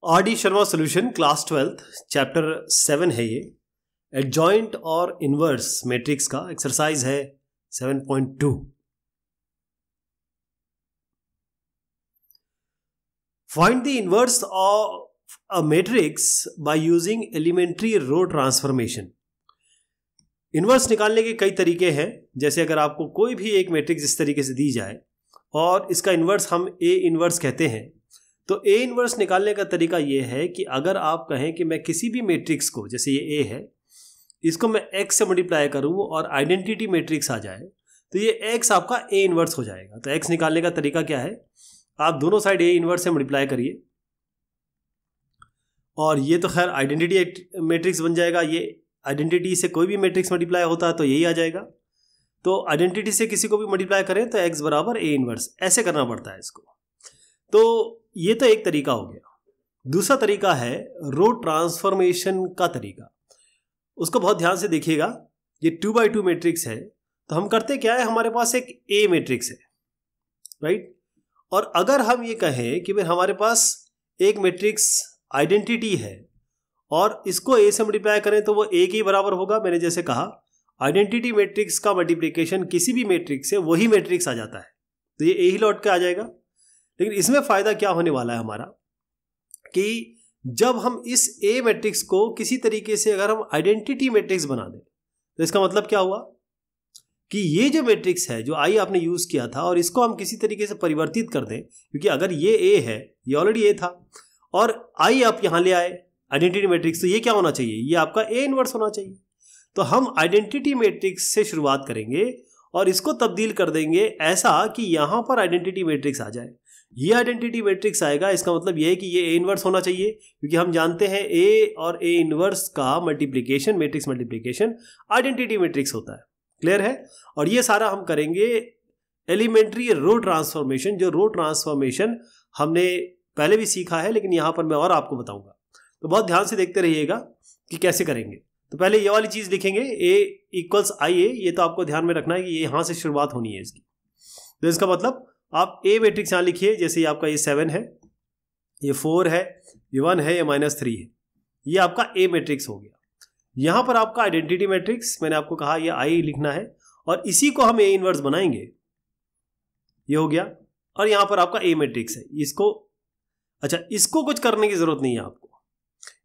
R D Sharma solution class 12 chapter 7 है ये। Adjoint और इनवर्स मैट्रिक्स का एक्सरसाइज है 7.2। Find the inverse of a matrix by using elementary row transformation. Inverse निकालने के कई तरीके हैं। जैसे अगर आपको कोई भी एक मैट्रिक्स इस तरीके से दी जाए और इसका इनवर्स हम ए इनवर्स कहते हैं, तो ए इनवर्स निकालने का तरीका ये है कि अगर आप कहें कि मैं किसी भी मैट्रिक्स को, जैसे ये ए है, इसको मैं एक्स से मल्टीप्लाई करूं और आइडेंटिटी मैट्रिक्स आ जाए तो ये एक्स आपका ए इनवर्स हो जाएगा। तो एक्स निकालने का तरीका क्या है, आप दोनों साइड ए इनवर्स से मल्टीप्लाई करिए और ये तो खैर आइडेंटिटी मैट्रिक्स बन जाएगा। ये आइडेंटिटी से कोई भी मैट्रिक्स मल्टीप्लाई होता है तो यही आ जाएगा। तो आइडेंटिटी से किसी को भी मल्टीप्लाई करें तो एक्स बराबर ए इनवर्स, ऐसे करना पड़ता है इसको। तो ये तो एक तरीका हो गया। दूसरा तरीका है रो ट्रांसफॉर्मेशन का तरीका। उसको बहुत ध्यान से देखिएगा। ये 2x2 मैट्रिक्स है, तो हम करते क्या है, हमारे पास एक ए मैट्रिक्स है, राइट। और अगर हम ये कहें कि भाई हमारे पास एक मैट्रिक्स आइडेंटिटी है और इसको ए से मल्टीप्लाई करें तो वो ए के बराबर होगा। मैंने जैसे कहा आइडेंटिटी मैट्रिक्स का मल्टीप्लिकेशन किसी भी मैट्रिक्स से वही मैट्रिक्स आ जाता है, तो ये ए ही लौट के आ जाएगा। लेकिन इसमें फायदा क्या होने वाला है हमारा कि जब हम इस ए मैट्रिक्स को किसी तरीके से अगर हम आइडेंटिटी मैट्रिक्स बना दें तो इसका मतलब क्या हुआ कि ये जो मैट्रिक्स है जो आई आपने यूज किया था और इसको हम किसी तरीके से परिवर्तित कर दें, क्योंकि अगर ये ए है, ये ऑलरेडी ए था और आई आप यहां ले आए आइडेंटिटी मैट्रिक्स, तो ये क्या होना चाहिए, ये आपका ए इनवर्स होना चाहिए। तो हम आइडेंटिटी मैट्रिक्स से शुरुआत करेंगे और इसको तब्दील कर देंगे ऐसा कि यहां पर आइडेंटिटी मैट्रिक्स आ जाए। ये आइडेंटिटी मैट्रिक्स आएगा, इसका मतलब ये है कि ये ए इनवर्स होना चाहिए, क्योंकि हम जानते हैं ए और ए इनवर्स का multiplication, matrix multiplication identity matrix होता है। क्लियर है। और ये सारा हम करेंगे एलिमेंट्री रो ट्रांसफॉर्मेशन, जो रो ट्रांसफॉर्मेशन हमने पहले भी सीखा है, लेकिन यहां पर मैं और आपको बताऊंगा। तो बहुत ध्यान से देखते रहिएगा कि कैसे करेंगे। तो पहले ये वाली चीज लिखेंगे, ए इक्वल्स आई ए। ये तो आपको ध्यान में रखना है कि ये यहां से शुरुआत होनी है इसकी। तो इसका मतलब आप ए मैट्रिक्स यहां लिखिए। जैसे ये आपका ये 7 है, ये 4 है, ये 1 है, ये -3 है, ये आपका ए मैट्रिक्स हो गया। यहां पर आपका आइडेंटिटी मैट्रिक्स, मैंने आपको कहा ये आई लिखना है और इसी को हम ए इनवर्स बनाएंगे, ये हो गया। और यहां पर आपका ए मैट्रिक्स है, इसको, अच्छा इसको कुछ करने की जरूरत नहीं है आपको।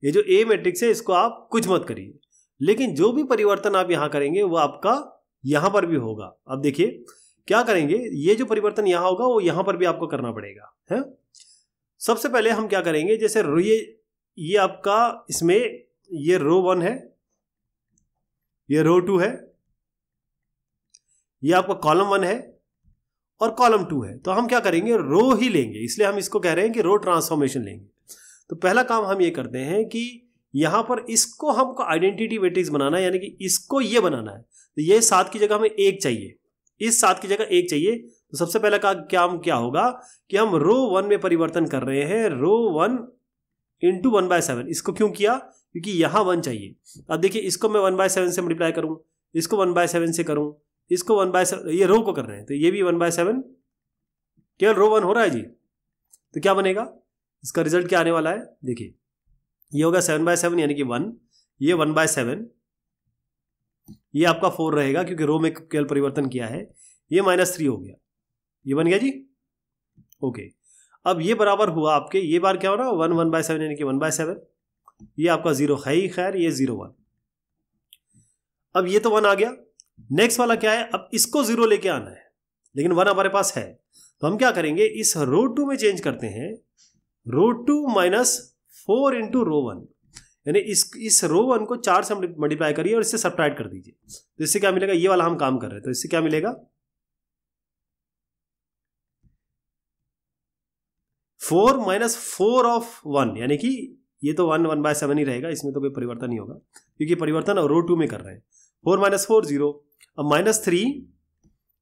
ये जो ए मैट्रिक्स है इसको आप कुछ मत करिए, लेकिन जो भी परिवर्तन आप यहां करेंगे वो आपका यहां पर भी होगा। अब देखिए क्या करेंगे, ये जो परिवर्तन यहां होगा वो यहां पर भी आपको करना पड़ेगा, है। सबसे पहले हम क्या करेंगे, जैसे ये आपका इसमें ये रो 1 है, ये रो 2 है, ये आपका कॉलम 1 है और कॉलम 2 है। तो हम क्या करेंगे, रो ही लेंगे, इसलिए हम इसको कह रहे हैं कि रो ट्रांसफॉर्मेशन लेंगे। तो पहला काम हम ये करते हैं कि यहां पर इसको हमको आइडेंटिटी मैट्रिक्स बनाना है, यानी कि इसको ये बनाना है। तो ये 7 की जगह हमें 1 चाहिए, इस 7 की जगह 1 चाहिए। तो सबसे पहला काम क्या होगा कि हम रो 1 में परिवर्तन कर रहे हैं, रो 1 इंटू 1/7। इसको क्यों किया, क्योंकि यहां 1 चाहिए। अब देखिए इसको मैं 1/7 से मल्टीप्लाई करूं, इसको 1/7 से करूं, इसको 1/7, ये रो को कर रहे हैं तो ये भी 1/7, केवल रो 1 हो रहा है जी। तो क्या बनेगा, इसका रिजल्ट क्या आने वाला है, देखिए ये होगा 7/7 यानी कि 1, ये 1/7, ये आपका 4 रहेगा क्योंकि रो में केवल परिवर्तन किया है, ये -3 हो गया, ये बन गया जी। ओके, अब ये बराबर हुआ आपके, ये बार क्या हो रहा है 1/7 यानी कि 1/7, ये आपका 0 है ही, खैर ये 0 1। अब ये तो 1 आ गया। नेक्स्ट वाला क्या है, अब इसको 0 लेके आना है, लेकिन 1 हमारे पास है। तो हम क्या करेंगे, इस रो 2 में चेंज करते हैं, रो 2 -4 इंटू रो 1, यानी इस रो 1 को 4 से मल्टीप्लाई करिए और इससे सब्ट्रैक्ट कर दीजिए। तो इससे क्या मिलेगा, ये वाला हम काम कर रहे हैं, तो इससे क्या मिलेगा 4 -4 ऑफ 1, यानी कि ये तो 1/7 ही रहेगा, इसमें तो कोई परिवर्तन नहीं होगा क्योंकि परिवर्तन रो 2 में कर रहे हैं। 4 -4 0, अब -3,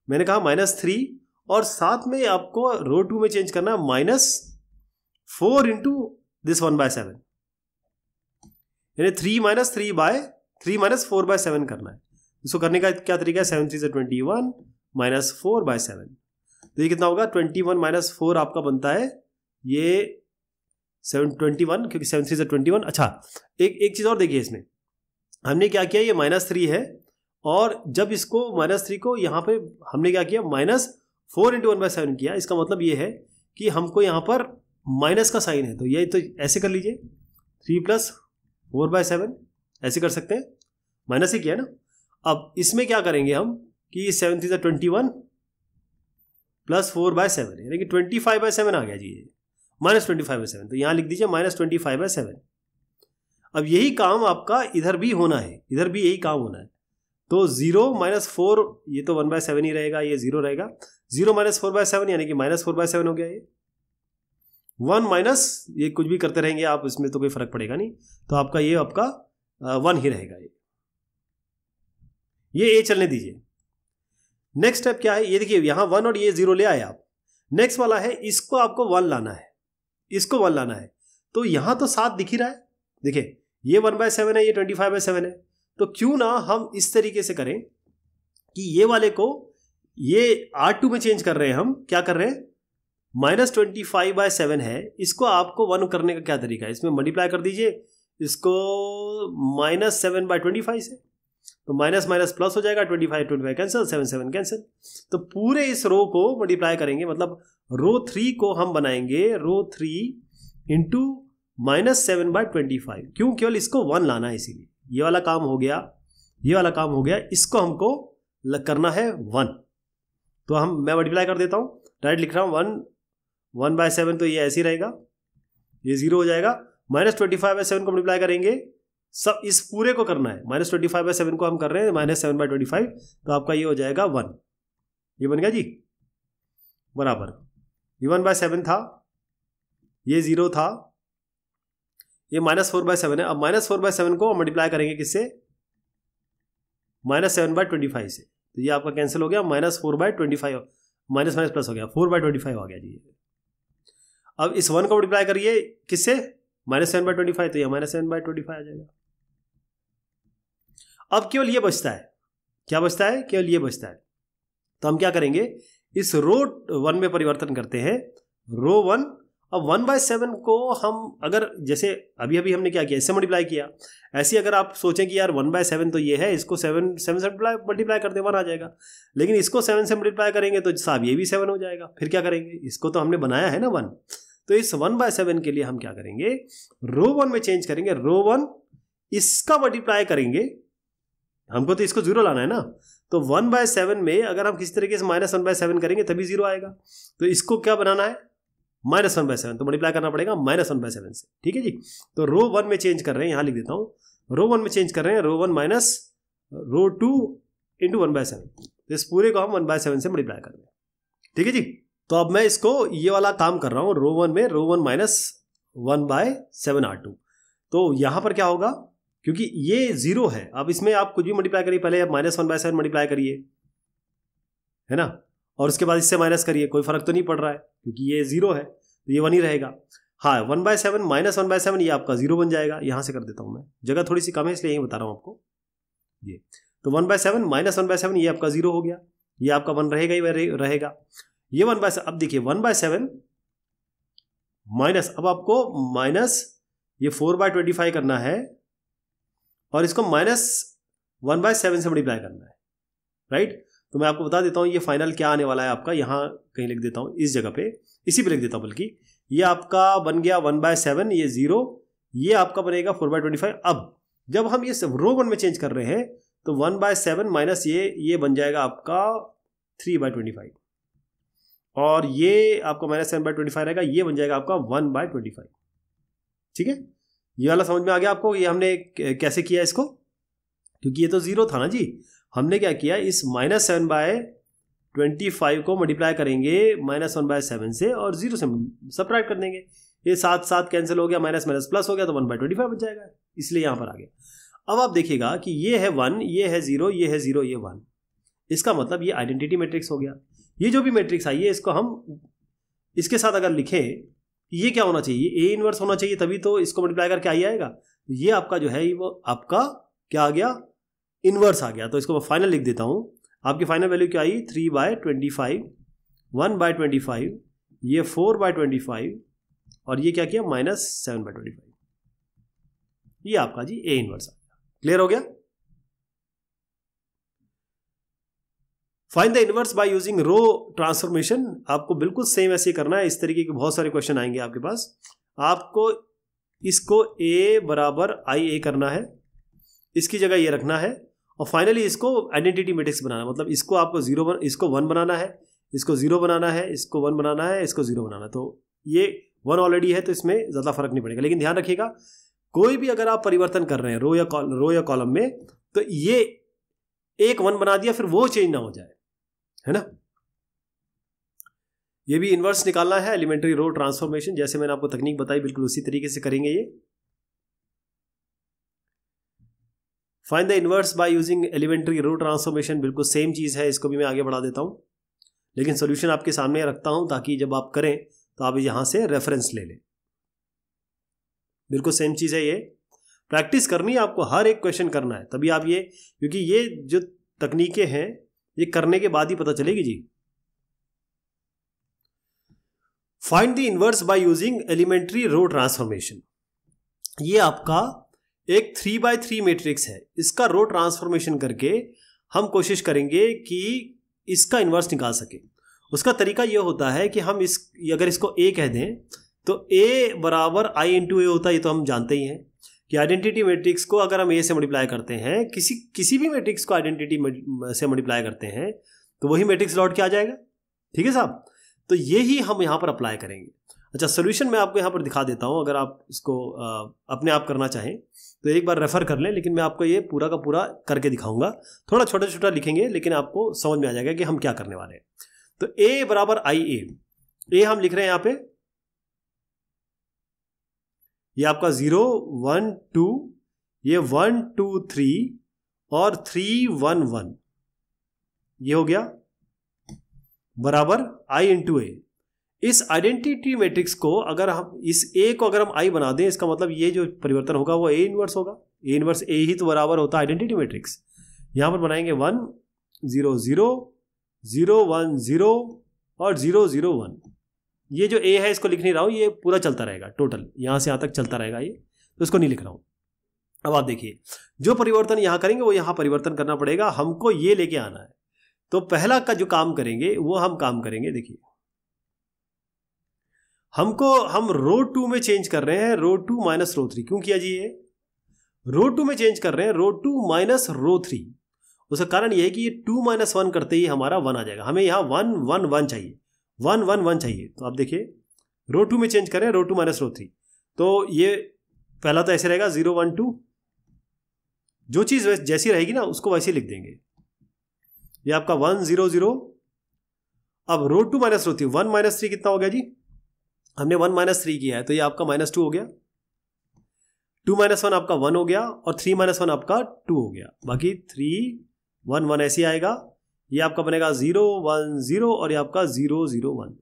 मैंने कहा -3 और साथ में आपको रो 2 में चेंज करना है -4 इंटू दिस 1/7, यानी 3 -4/7 करना है। इसको करने का क्या तरीका है, 7 3 21 -4/7, तो ये कितना होगा 21 -4 आपका बनता है ये 721, क्योंकि 7 3 21। अच्छा, एक चीज़ और देखिए, इसमें हमने क्या किया, ये -3 है, और जब इसको -3 को यहाँ पे हमने क्या किया, -4 × 1/7 किया। इसका मतलब ये है कि हमको यहाँ पर माइनस का साइन है, तो ये तो ऐसे कर लीजिए, 3 + 4/7 ऐसे कर सकते हैं, माइनस ही किया ना। अब इसमें क्या करेंगे हम कि 7 3 21 + 4/7, यानी कि 25/7 आ गया जी, ये -25/7, तो यहाँ लिख दीजिए -25/7। अब यही काम आपका इधर भी होना है, इधर भी यही काम होना है। तो 0 - 4, ये तो 1/7 ही रहेगा, ये 0 रहेगा। 0 - 4/7 यानी कि -4/7 हो गया ये। 1 माइनस, ये कुछ भी करते रहेंगे आप, इसमें तो कोई फर्क पड़ेगा नहीं, तो आपका ये आपका 1 ही रहेगा। ये ए चलने दीजिए। नेक्स्ट स्टेप क्या है, ये देखिए, यहाँ 1 और ये 0 ले आए आप। नेक्स्ट वाला है, इसको आपको 1 लाना है, इसको 1 लाना है। तो यहाँ तो 7 दिख ही रहा है, देखिए ये 1/7 है, ये 25/7 है। तो क्यों ना हम इस तरीके से करें कि ये वाले को ये R2 में चेंज कर रहे हैं हम, क्या कर रहे हैं, -25/7 है, इसको आपको 1 करने का क्या तरीका है, इसमें मल्टीप्लाई कर दीजिए इसको -7/25 से, तो माइनस माइनस प्लस हो जाएगा, 25 कैंसिल, 7 कैंसिल। तो पूरे इस रो को मल्टीप्लाई करेंगे, मतलब रो 3 को हम बनाएंगे रो 3 इंटू -7/25। क्यों, केवल इसको 1 लाना है, इसीलिए ये वाला काम हो गया, ये वाला काम हो गया, इसको हमको करना है 1। तो मैं मल्टीप्लाई कर देता हूँ, डायरेक्ट लिख रहा हूँ 1/7, तो ये ऐसे ही रहेगा, ये 0 हो जाएगा। -25/7 को मल्टीप्लाई करेंगे, सब इस पूरे को करना है, -25/7 को हम कर रहे हैं -7/25, तो आपका ये हो जाएगा 1। ये बन गया जी, बराबर, ये 1/7 था, ये 0 था, ये -4/7 है। अब -4/7 को मल्टीप्लाई करेंगे किससे, -7/25 से, तो ये आपका कैंसिल हो गया, -4/25, माइनस माइनस प्लस हो गया, 4/25 आ गया जी। अब इस 1 को मल्टीप्लाई करिए किससे, -7/25, तो ये -7/25 आ जाएगा। अब केवल ये बचता है, क्या बचता है, केवल ये बचता है। तो हम क्या करेंगे, इस रो 1 में परिवर्तन करते हैं, रो 1। अब 1/7 को हम अगर जैसे अभी अभी हमने क्या किया, इससे मल्टीप्लाई किया, ऐसे अगर आप सोचें कि यार 1/7 तो ये है, इसको 7 से मल्टीप्लाई कर दे 1 आ जाएगा, लेकिन इसको 7 से मल्टीप्लाई करेंगे तो साहब ये भी 7 हो जाएगा। फिर क्या करेंगे, इसको तो हमने बनाया है ना 1, तो इस 1/7 के लिए हम क्या करेंगे, रो 1 में चेंज करेंगे, रो 1 इसका मल्टीप्लाई करेंगे, हमको तो इसको 0 लाना है ना, तो 1/7 में अगर हम किसी तरीके से -1/7 करेंगे तभी 0 आएगा। तो इसको क्या बनाना है, -1/7, तो मल्टीप्लाई करना पड़ेगा -1/7 से, ठीक है जी। तो रो 1 में चेंज कर रहे हैं, यहां लिख देता हूं, रो 1 में चेंज कर रहे हैं, रो 1 माइनस रो 2 इंटू 1/7, तो इस पूरे को हम 1/7 से मल्टीप्लाई कर रहे हैं, ठीक है जी। तो अब मैं इसको ये वाला काम कर रहा हूं, रो 1 में रो 1 माइनस 1/7 R2। तो यहां पर क्या होगा, क्योंकि ये 0 है, अब इसमें आप कुछ भी मल्टीप्लाई करिए, पहले आप -1/7 मल्टीप्लाई करिए, है ना, और उसके बाद इससे माइनस करिए, कोई फर्क तो नहीं पड़ रहा है क्योंकि ये 0 है, तो ये 1 ही रहेगा। हाँ, 1/7 -1/7 ये आपका 0 बन जाएगा। यहाँ से कर देता हूँ मैं, जगह थोड़ी सी कम है इसलिए यही बता रहा हूँ आपको। ये तो 1/7 -1/7 ये आपका 0 हो गया, ये आपका 1 रहेगा ही रहेगा। ये 1/7, अब देखिए 1/7 माइनस, अब आपको माइनस ये 4/25 करना है और इसको -1/7 से मल्टीप्लाई करना है, राइट। तो मैं आपको बता देता हूँ ये फाइनल क्या आने वाला है आपका, यहाँ कहीं लिख देता हूँ, इस जगह पे, इसी पे लिख देता हूँ, बल्कि ये आपका बन गया 1/7, ये 0, ये आपका बनेगा 4/25। अब जब हम ये रो 1 में चेंज कर रहे हैं तो 1/7 माइनस ये बन जाएगा आपका 3/25, और ये आपका -7/25 रहेगा, ये बन जाएगा आपका 1/25, ठीक है। ये वाला समझ में आ गया आपको, ये हमने कैसे किया इसको, क्योंकि ये तो 0 था ना जी। हमने क्या किया, इस -7/25 को मल्टीप्लाई करेंगे -1/7 से और 0 से सब्ट्रैक्ट कर देंगे, ये 7 कैंसिल हो गया, माइनस माइनस प्लस हो गया, तो 1/25 बच जाएगा, इसलिए यहाँ पर आ गया। अब आप देखिएगा कि ये है 1, ये है 0, ये है 0, ये 1, इसका मतलब ये आइडेंटिटी मैट्रिक्स हो गया। ये जो भी मैट्रिक्स आई है, इसको हम इसके साथ अगर लिखें, ये क्या होना चाहिए, ए इनवर्स होना चाहिए, तभी तो इसको मल्टीप्लाई करके आई आएगा। ये आपका जो है वो आपका क्या आ गया, इनवर्स आ गया। तो इसको मैं फाइनल लिख देता हूं, आपकी फाइनल वैल्यू क्या आई, 3/25, 1/25, ये 4/25, और ये क्या किया -7/25, ये आपका जी A इनवर्स आ गया। क्लियर हो गया? Find the inverse by using row transformation. आपको बिल्कुल सेम ऐसे करना है। इस तरीके के बहुत सारे क्वेश्चन आएंगे आपके पास। आपको इसको A बराबर IA करना है, इसकी जगह ये रखना है, और फाइनली इसको आइडेंटिटी मैट्रिक्स बनाना है। मतलब इसको आपको इसको 1 बनाना है, इसको 0 बनाना है, इसको 1 बनाना है, इसको 0 बनाना है। तो ये 1 ऑलरेडी है तो इसमें ज़्यादा फर्क नहीं पड़ेगा। लेकिन ध्यान रखिएगा, कोई भी अगर आप परिवर्तन कर रहे हैं रो या कॉलम में, तो ये एक 1 बना दिया फिर वो चेंज ना हो जाए, है ना। ये भी इनवर्स निकालना है, एलिमेंट्री रो ट्रांसफॉर्मेशन, जैसे मैंने आपको तकनीक बताई बिल्कुल उसी तरीके से करेंगे ये। Find the inverse by using elementary row transformation, बिल्कुल सेम चीज़ है। इसको भी मैं आगे बढ़ा देता हूँ, लेकिन सोल्यूशन आपके सामने रखता हूँ ताकि जब आप करें तो आप यहाँ से रेफरेंस ले लें। बिल्कुल सेम चीज़ है ये। प्रैक्टिस करनी है आपको, हर एक क्वेश्चन करना है, तभी आप ये, क्योंकि ये जो तकनीकें हैं ये करने के बाद ही पता चलेगी जी। Find the inverse by using elementary row transformation. ये आपका एक 3x3 मैट्रिक्स है, इसका रो ट्रांसफॉर्मेशन करके हम कोशिश करेंगे कि इसका इनवर्स निकाल सके। उसका तरीका ये होता है कि हम अगर इसको A कह दें तो A बराबर I इंटू A होता है। ये तो हम जानते ही हैं कि आइडेंटिटी मैट्रिक्स को अगर हम A से मल्टीप्लाई करते हैं, किसी भी मैट्रिक्स को आइडेंटिटी से मल्टीप्लाई करते हैं तो वही मैट्रिक्स लौट के आ जाएगा। ठीक है साहब, तो ये ही हम यहाँ पर अप्लाई करेंगे। अच्छा, सोल्यूशन मैं आपको यहाँ पर दिखा देता हूँ, अगर आप इसको अपने आप करना चाहें तो एक बार रेफर कर लें, लेकिन मैं आपको ये पूरा का पूरा करके दिखाऊंगा। थोड़ा छोटा छोटा लिखेंगे लेकिन आपको समझ में आ जाएगा कि हम क्या करने वाले हैं। तो A बराबर IA, A हम लिख रहे हैं यहाँ पे, ये आपका 0 1 2, ये 1 2 3 और 3 1 1, ये हो गया बराबर I इंटू A। इस आइडेंटिटी मैट्रिक्स को अगर हम इस A को अगर हम I बना दें, इसका मतलब ये जो परिवर्तन होगा वो A इनवर्स होगा। A इनवर्स A ही तो बराबर होता है आइडेंटिटी मैट्रिक्स। यहाँ पर बनाएंगे 1 0 0 0 1 0 और 0 0 1। ये जो A है इसको लिख नहीं रहा हूँ, ये पूरा चलता रहेगा, टोटल यहाँ से यहाँ तक चलता रहेगा ये, तो इसको नहीं लिख रहा हूँ। अब आप देखिए, जो परिवर्तन यहाँ करेंगे वो यहाँ परिवर्तन करना पड़ेगा, हमको ये लेके आना है। तो पहला का जो काम करेंगे वो हम काम करेंगे, देखिए हम रो 2 में चेंज कर रहे हैं, रो 2 माइनस रो 3। क्यों किया जी ये? रो 2 में चेंज कर रहे हैं, रो 2 माइनस रो 3। उसका कारण ये है कि ये 2 माइनस 1 करते ही हमारा 1 आ जाएगा। हमें यहाँ 1 1 1 चाहिए, 1 1 1 चाहिए। तो आप देखिए रो 2 में चेंज करें, रो 2 माइनस रो 3, तो ये पहला तो ऐसे रहेगा 0 1 2। जो चीज़ जैसी रहेगी ना उसको वैसे लिख देंगे। ये आपका 1 0 0। अब रो 2 माइनस रो 3, 1 माइनस 3 कितना हो गया जी? हमने 1 माइनस 3 किया है तो ये आपका -2 हो गया। 2 माइनस 1 आपका 1 हो गया और 3 माइनस 1 आपका 2 हो गया। बाकी 3 1 1 ऐसे आएगा। ये आपका बनेगा 0 1 0 और ये आपका 0 0 1।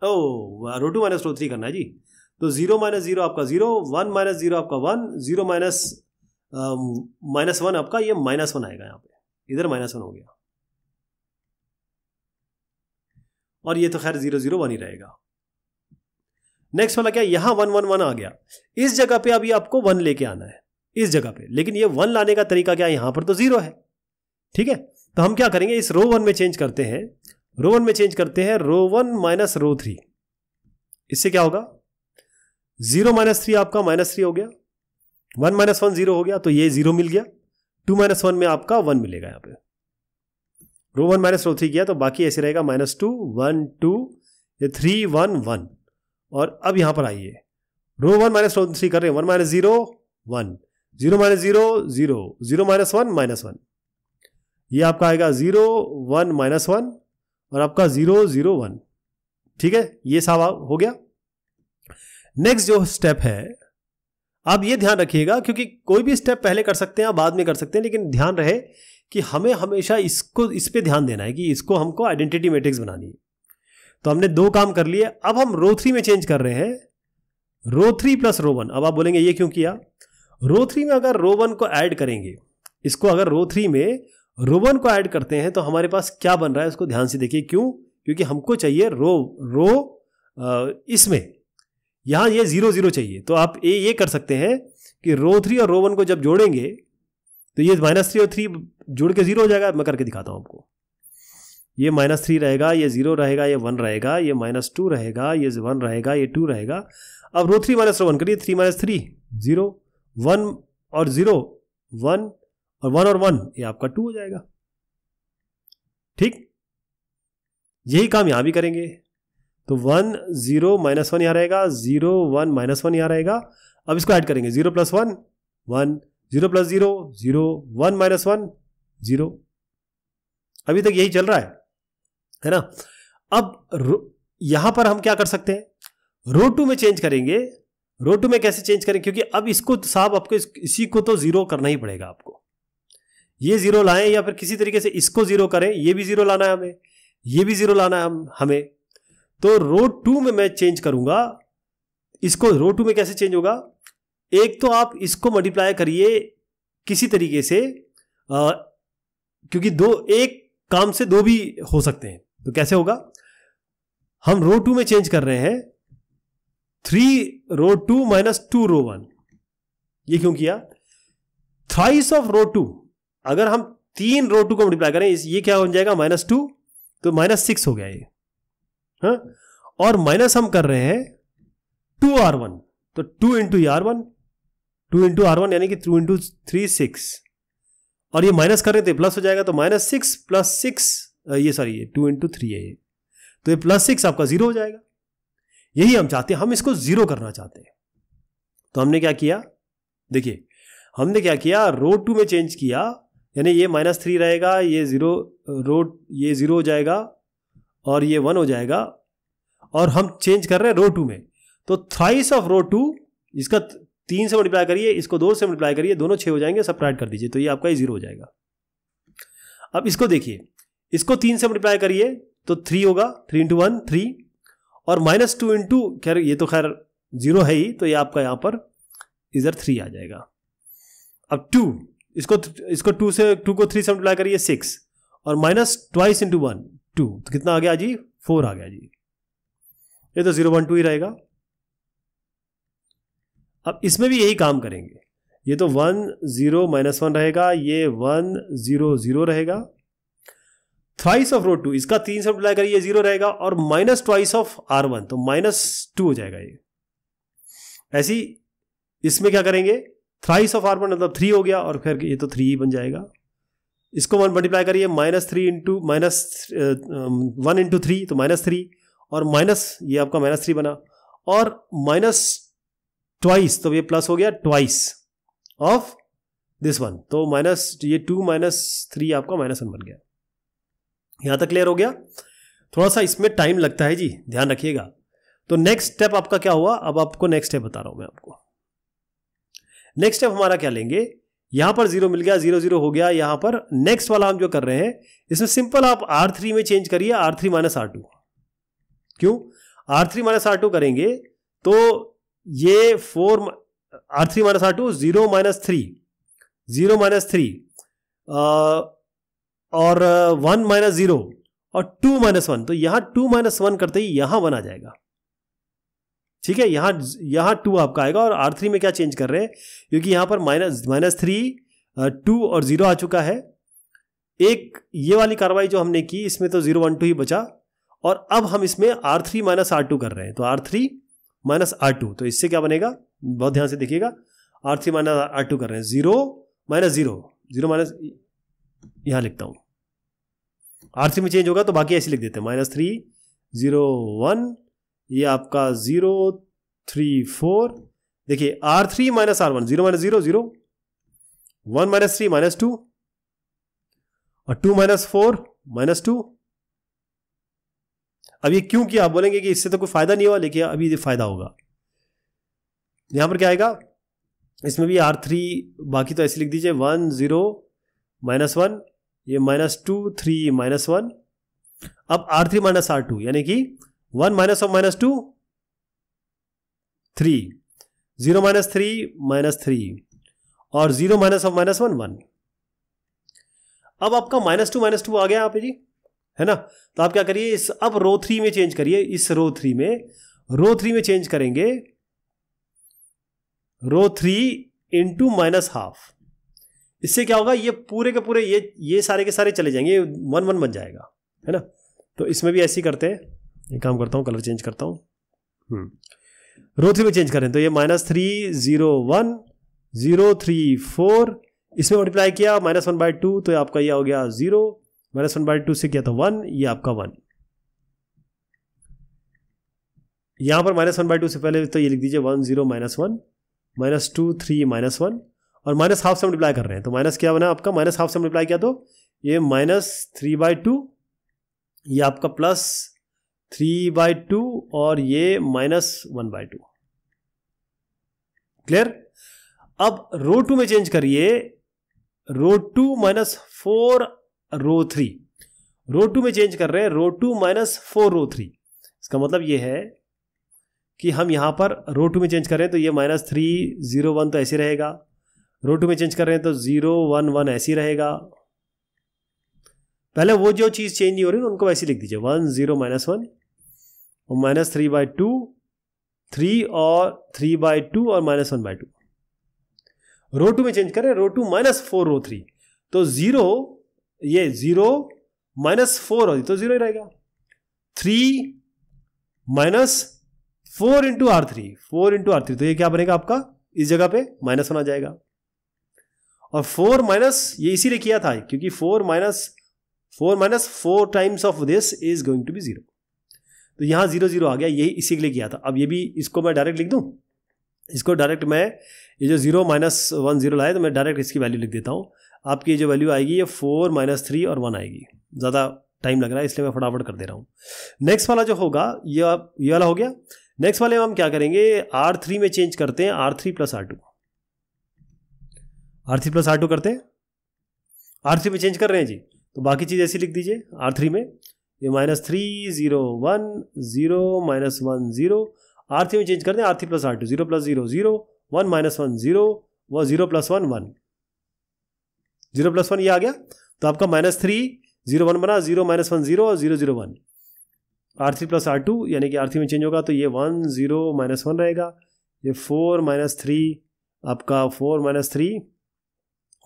ओह, रो 2 माइनस रो 3 करना है जी। तो 0 माइनस 0 आपका 0, 1 माइनस 0 आपका 1, 0 माइनस 1 आपका ये -1 आएगा। यहाँ पे इधर -1 हो गया और ये तो खैर 0 0 1 ही रहेगा। नेक्स्ट वाला क्या? यहाँ 1 1 1 आ गया। इस जगह पे अभी आपको 1 लेके आना है इस जगह पे, लेकिन ये 1 लाने का तरीका क्या है? यहाँ पर तो 0 है। ठीक है, तो हम क्या करेंगे, इस रो 1 में चेंज करते हैं, रो 1 में चेंज करते हैं, रो 1 माइनस रो 3। इससे क्या होगा? 0 माइनस 3 आपका -3 हो गया, 1 माइनस 1 0 हो गया, तो ये 0 मिल गया। 2 माइनस 1 में आपका 1 मिलेगा। यहाँ पे रो 1 माइनस रो 3 किया तो बाकी ऐसे रहेगा -2 1 2, ये 3 1 1। और अब यहाँ पर आइए, रो 1 माइनस रो 3 कर रहे हैं, 1 माइनस 0 1, 0 माइनस 0 0, 0 माइनस 1 -1। ये आपका आएगा 0 1 -1 और आपका 0 0 1। ठीक है, ये सब हो गया। नेक्स्ट जो स्टेप है, आप ये ध्यान रखिएगा, क्योंकि कोई भी स्टेप पहले कर सकते हैं आप बाद में कर सकते हैं, लेकिन ध्यान रहे कि हमें हमेशा इस पे ध्यान देना है कि इसको हमको आइडेंटिटी मैट्रिक्स बनानी है। तो हमने 2 काम कर लिए। अब हम रो 3 में चेंज कर रहे हैं, रो 3 प्लस रो 1। अब आप बोलेंगे ये क्यों किया? रो 3 में अगर रो 1 को ऐड करेंगे, इसको अगर रो 3 में रो 1 को ऐड करते हैं तो हमारे पास क्या बन रहा है उसको ध्यान से देखिए। क्यों? क्योंकि हमको चाहिए रो इसमें यहाँ ये 0 0 चाहिए, तो आप ये कर सकते हैं कि रो 3 और रो 1 को जब जोड़ेंगे तो ये -3 और 3 जोड़ के 0 हो जाएगा। मैं करके दिखाता हूँ आपको। ये -3 रहेगा, ये 0 रहेगा, ये 1 रहेगा, ये -2 रहेगा, ये 1 रहेगा, ये 2 रहेगा। अब रो 3 - रो 1 करिए, 3 - 3 0, 1 और 0 1 और 1 और 1, ये आपका 2 हो जाएगा। ठीक, यही काम यहां भी करेंगे। तो 1 0 -1 यहां रहेगा, 0 1 -1 यहां रहेगा। अब इसको ऐड करेंगे, 0 + 1 1, 0 + 0 0, 1 - 1 0। अभी तक यही चल रहा है ना। अब यहां पर हम क्या कर सकते हैं, रो 2 में चेंज करेंगे। रो 2 में कैसे चेंज करें, क्योंकि अब इसको साहब आपको इसी को तो 0 करना ही पड़ेगा आपको। ये 0 लाएं या फिर किसी तरीके से इसको 0 करें, ये भी 0 लाना है हमें, ये भी 0 लाना है हमें। तो रो 2 में मैं चेंज करूंगा इसको। रो 2 में कैसे चेंज होगा, एक तो आप इसको मल्टीप्लाई करिए किसी तरीके से, क्योंकि एक काम से 2 भी हो सकते हैं। तो कैसे होगा, हम रो 2 में चेंज कर रहे हैं 3 रो 2 - 2 रो 1। ये क्यों किया, थ्राइस ऑफ रो 2। अगर हम 3 रो 2 को मल्टीप्लाई करें, ये क्या हो जाएगा -2, तो -6 हो गया ये। हाँ, और माइनस हम कर रहे हैं 2r1, तो 2 × r1, 2 × r1 यानी कि 2 × 3 6, और ये माइनस कर रहे थे प्लस हो जाएगा। तो -6 + 6, ये सॉरी ये 2 × 3 है ये, तो ये +6 आपका 0 हो जाएगा। यही हम चाहते हैं, हम इसको 0 करना चाहते हैं। तो हमने क्या किया, देखिए हमने क्या किया, रो 2 में चेंज किया, यानी ये -3 रहेगा, ये 0 ये 0 हो जाएगा और ये 1 हो जाएगा, और हम चेंज कर रहे हैं रो 2 में। तो थ्राइस ऑफ रो 2, इसका 3 से मल्टीप्लाई करिए, इसको 2 से मल्टीप्लाई करिए, दोनों 6 हो जाएंगे, सबट्रैक्ट कर दीजिए, तो ये आपका 0 हो जाएगा। अब इसको देखिए, इसको 3 से मल्टीप्लाई करिए तो 3 होगा, 3 × 1 3, और -2 × खैर ये तो खैर 0 है ही, तो ये आपका यहां पर इधर 3 आ जाएगा। अब 2, इसको 2 को 3 से मल्टीप्लाई करिए 6, और -2 × 1 2, तो कितना आ गया जी, 4 आ गया जी। ये तो 0 1 2 ही रहेगा। अब इसमें भी यही काम करेंगे, ये तो 1 0 -1 रहेगा, ये 1 0 0 रहेगा। थ्राइस ऑफ रो 2, इसका 3 से मल्टीप्लाई करिए 0 रहेगा, और -2 ऑफ r1, तो -2 हो जाएगा ये। ऐसी इसमें क्या करेंगे, थ्राइस ऑफ r1 मतलब 3 हो गया, और फिर ये तो 3 ही बन जाएगा। इसको 1 मल्टीप्लाई करिए, -1 × 3, तो -3, और माइनस ये आपका -3 बना, और -2, तो ये प्लस हो गया ट्वाइस ऑफ दिस वन, तो ये 2 - 3 आपका -1 बन गया। यहां तक क्लियर हो गया। थोड़ा सा इसमें टाइम लगता है जी, ध्यान रखिएगा। तो नेक्स्ट स्टेप आपका क्या हुआ, अब आपको नेक्स्ट स्टेप बता रहा हूं मैं आपको। नेक्स्ट स्टेप हमारा क्या लेंगे, यहां पर 0 मिल गया, 0 0 हो गया। यहां पर नेक्स्ट वाला हम जो कर रहे हैं, इसमें सिंपल आप R3 में चेंज करिए, R3 - R2। क्यों, R3 - R2 करेंगे तो ये 4 R3 - R2 0 - 3 0 - 3 और 1 - 0 और 2 - 1, तो यहां 2 - 1 करते ही यहां 1 आ जाएगा। ठीक है, यहां 2 आपका आएगा, और R3 में क्या चेंज कर रहे हैं, क्योंकि यहां पर -3 2 और 0 आ चुका है। एक ये वाली कार्रवाई जो हमने की, इसमें तो 0 1 2 ही बचा, और अब हम इसमें R3 - R2 कर रहे हैं, तो R3 - R2, तो इससे क्या बनेगा, बहुत ध्यान से देखिएगा। R3 - R2 कर रहे हैं, 0 - 0 0 यहां लिखता हूं, R3 में चेंज होगा तो बाकी ऐसे लिख देते हैं, -3 0 1, ये आपका 0 3 4। देखिए R3 - R1 0 - 0 0, 1 - 3 -2, और 2 - 4 -2। अब ये क्यों किया, आप बोलेंगे कि इससे तो कोई फायदा नहीं हुआ, लेकिन अभी ये फायदा होगा। यहां पर क्या आएगा, इसमें भी R3 बाकी तो ऐसे लिख दीजिए, 1 0 -1, ये -2 3 -1। अब R3 - R2 यानी कि 1 - 2 3, 0 - 3 -3, और 0 - 1 1। अब आपका -2 -2 आ गया यहाँ पे जी, है ना। तो आप क्या करिए, अब रो 3 में चेंज करिए, इस रो 3 में चेंज करेंगे रो 3 इंटू माइनस हाफ। इससे क्या होगा, ये पूरे के पूरे ये सारे के सारे चले जाएंगे, 1 1 बन जाएगा, है ना। तो इसमें भी ऐसे ही करते हैं, एक काम करता हूँ, कलर चेंज करता हूँ, रो 3 में चेंज करें तो ये -3 0 1 0 3 4, इसमें मल्टीप्लाई किया -1/2 तो आपका ये हो गया 0, -1/2 से किया तो 1, ये आपका 1। यहां पर -1/2 से पहले तो ये लिख दीजिए 1 0 -1 -2 3 -1, और माइनस हाफ से मल्टीप्लाई कर रहे हैं तो माइनस क्या बना आपका, माइनस हाफ से मल्टीप्लाई किया तो ये -3/2, ये आपका +3/2 और ये -1/2। क्लियर। अब रो 2 में चेंज करिए, रो 2 -4 रो 3, रो 2 में चेंज कर रहे हैं, रो 2 -4 रो 3। इसका मतलब ये है कि हम यहां पर रो 2 में चेंज कर रहे हैं तो ये -3 0 1 तो ऐसे रहेगा, रो 2 में चेंज कर रहे हैं तो 0 1 1 ऐसी रहेगा। पहले वो जो चीज चेंज नहीं हो रही ना उनको वैसे लिख दीजिए, 1 0 -1 और -3/2 3 और 3/2 और -1/2। रो 2 में चेंज करें, रो 2 -4 रो 3 तो 0, ये 0 -4 हो तो 0 ही रहेगा। 3 -4 इंटू R3, 4 इंटू R3 तो ये क्या बनेगा आपका, इस जगह पे -1 आ जाएगा। और 4 माइनस ये इसीलिए किया था क्योंकि 4 minus 4 times of this is going to be 0, तो यहां 0 0 आ गया, यही इसी के लिए किया था। अब ये भी इसको मैं डायरेक्ट लिख दूं, इसको डायरेक्ट मैं ये जो 0 -1 0 लाए तो मैं डायरेक्ट इसकी वैल्यू लिख देता हूं। आपकी जो वैल्यू आएगी ये 4 -3 और 1 आएगी, ज़्यादा टाइम लग रहा है इसलिए मैं फटाफट कर दे रहा हूँ। नेक्स्ट वाला जो होगा ये वाला हो गया। नेक्स्ट वाले हम क्या करेंगे, R3 में चेंज करते हैं, R3 + R2, R3 + R2 करते हैं। R3 में चेंज कर रहे हैं जी तो बाकी चीज़ ऐसी लिख दीजिए, R3 में ये -3 0 1 0 -1 0, R3 में चेंज करते हैं, R3 + R2 0 + 0 0 1 - 1 0 व 0 + 1 1, 0 + 1 ये आ गया तो आपका -3 0 1 बना, 0 - 1 0 और 0 0 1। R3 + R2 यानी कि R3 में चेंज होगा तो ये 1 0 -1 रहेगा, ये 4 - 3 आपका 4 - 3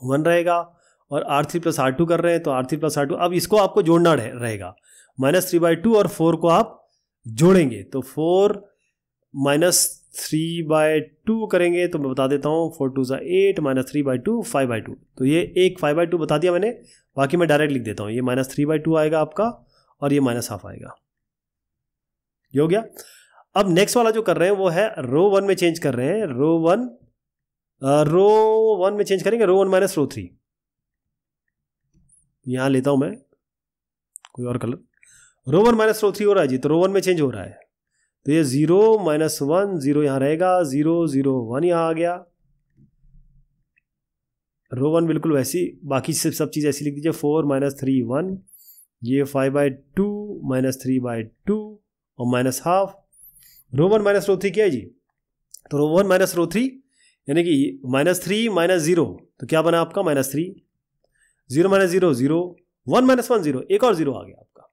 1 रहेगा, और R3 + R2 कर रहे हैं तो R3 + R2 अब इसको आपको जोड़ना रहेगा, -3/2 और 4 को आप जोड़ेंगे तो 4 - 3/2 करेंगे तो मैं बता देता हूँ, 4 2 8 -3/2 5/2, तो ये एक 5/2 बता दिया मैंने, बाकी मैं डायरेक्ट लिख देता हूँ, ये -3/2 आएगा आपका और ये -1/2 आएगा, ये हो गया। अब नेक्स्ट वाला जो कर रहे हैं वो है रो 1 में चेंज कर रहे हैं, रो 1 में चेंज करेंगे, रो 1 - रो 3, यहां लेता हूं मैं कोई और कलर, रो 1 - रो 3 हो रहा है जी, तो रो 1 में चेंज हो रहा है तो ये 0 - 1 0 यहां रहेगा, 0 0 1 यहां आ गया, रो 1 बिल्कुल वैसी, बाकी सब चीज़ ऐसी लिख दीजिए, 4 - 3 1, ये 5/2 -3/2 और -1/2। रो 1 - रो 3 क्या है जी, तो रो 1 - रो 3 यानी कि -3 - 0 तो क्या बना आपका -3, 0 - 0 0 1 - 1 0, एक और 0 आ गया आपका।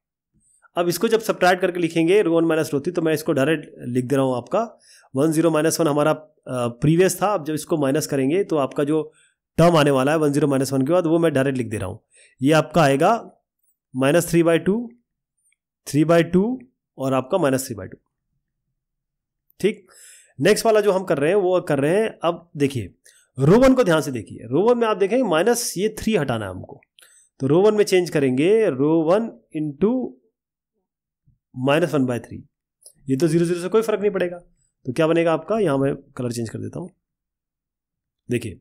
अब इसको जब सब्ट्रैक्ट करके लिखेंगे रो 1 - रो 3 तो मैं इसको डायरेक्ट लिख दे रहा हूँ, आपका 1 0 - 1 हमारा प्रीवियस था, अब जब इसको माइनस करेंगे तो आपका जो टर्म आने वाला है 10 - 1 के बाद वो मैं डायरेक्ट लिख दे रहा हूँ, ये आपका आएगा -3/2 3/2 और आपका -3/2। ठीक, नेक्स्ट वाला जो हम कर रहे हैं वो कर रहे हैं, अब देखिए रो 1 को ध्यान से देखिए, रो 1 में आप देखेंगे माइनस ये 3 हटाना है हमको, तो रो 1 में चेंज करेंगे, रो 1 इंटू -1/3, ये तो 0 0 से कोई फर्क नहीं पड़ेगा, तो क्या बनेगा आपका, यहां मैं कलर चेंज कर देता हूं, देखिए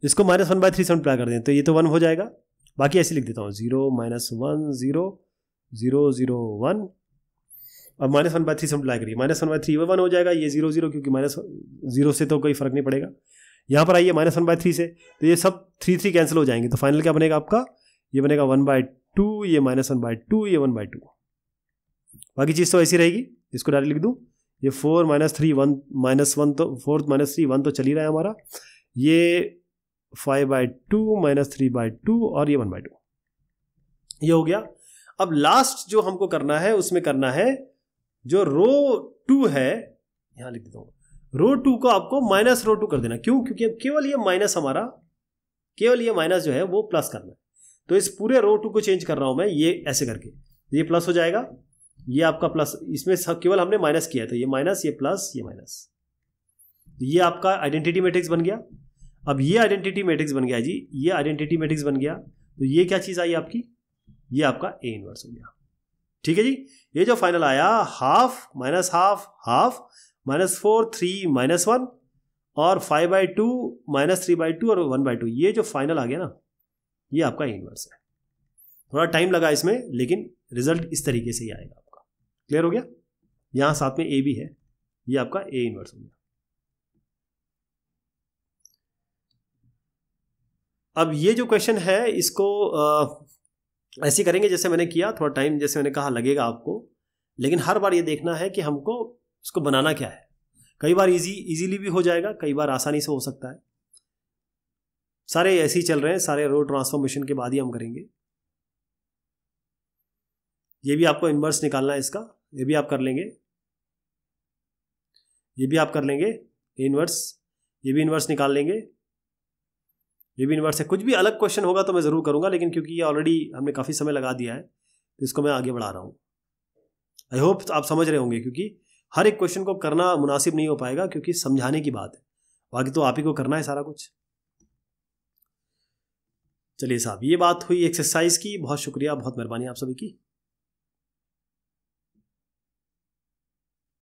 इसको -1/3 से मल्टीप्लाई कर दें तो ये तो 1 हो जाएगा, बाकी ऐसे लिख देता हूँ, 0 - 1 0 0 0 1, अब -1/3 से मल्टीप्लाई करिए, -1/3 1 हो जाएगा, ये 0 0 क्योंकि -0 से तो कोई फर्क नहीं पड़ेगा। यहाँ पर आइए -1/3 से तो ये सब 3 3 कैंसिल हो जाएंगे, तो फाइनल क्या बनेगा आपका, ये बनेगा 1/2, ये -1/2, ये 1/2, बाकी चीज़ तो ऐसी रहेगी, इसको डायरेक्ट लिख दूँ, ये 4 - 3 1 -1 तो 4 - 3 1 तो चल ही रहा है हमारा, ये 5/2 -3/2 और ये 1/2, ये हो गया। अब लास्ट जो हमको करना है उसमें करना है जो रो 2 है, यहां लिख देता हूं, रो 2 को आपको माइनस रो 2 कर देना। क्यों? क्योंकि अब केवल ये माइनस हमारा, केवल ये माइनस जो है वो प्लस करना है। तो इस पूरे रो 2 को चेंज कर रहा हूं मैं, ये ऐसे करके, ये प्लस हो जाएगा, ये आपका प्लस, इसमें केवल हमने माइनस किया है, तो ये माइनस, ये प्लस, ये माइनस, ये आपका आइडेंटिटी मैट्रिक्स बन गया। अब ये आइडेंटिटी मैट्रिक्स बन गया जी, ये आइडेंटिटी मैट्रिक्स बन गया, तो ये क्या चीज़ आई आपकी, ये आपका ए इनवर्स हो गया। ठीक है जी। ये जो फाइनल आया, हाफ माइनस हाफ, हाफ -4 3 -1 और 5/2 -3/2 और 1/2, ये जो फाइनल आ गया ना, ये आपका ए इनवर्स है। थोड़ा टाइम लगा इसमें, लेकिन रिजल्ट इस तरीके से ही आएगा आपका। क्लियर हो गया? यहां साथ में ए भी है, ये आपका ए इनवर्स हो गया। अब ये जो क्वेश्चन है इसको ऐसे करेंगे जैसे मैंने किया, थोड़ा टाइम जैसे मैंने कहा लगेगा आपको, लेकिन हर बार ये देखना है कि हमको इसको बनाना क्या है। कई बार इजीली भी हो जाएगा, कई बार आसानी से हो सकता है। सारे ऐसे ही चल रहे हैं, सारे रो ट्रांसफॉर्मेशन के बाद ही हम करेंगे। ये भी आपको इनवर्स निकालना है इसका, ये भी आप कर लेंगे, ये भी आप कर लेंगे इनवर्स, ये भी इनवर्स निकाल लेंगे, ये भी इनवर्स है। कुछ भी अलग क्वेश्चन होगा तो मैं ज़रूर करूंगा, लेकिन क्योंकि ये ऑलरेडी हमने काफ़ी समय लगा दिया है तो इसको मैं आगे बढ़ा रहा हूँ। आई होप आप समझ रहे होंगे, क्योंकि हर एक क्वेश्चन को करना मुनासिब नहीं हो पाएगा, क्योंकि समझाने की बात है, बाकी तो आप ही को करना है सारा कुछ। चलिए साहब, ये बात हुई एक्सरसाइज की। बहुत शुक्रिया, बहुत मेहरबानी आप सभी की।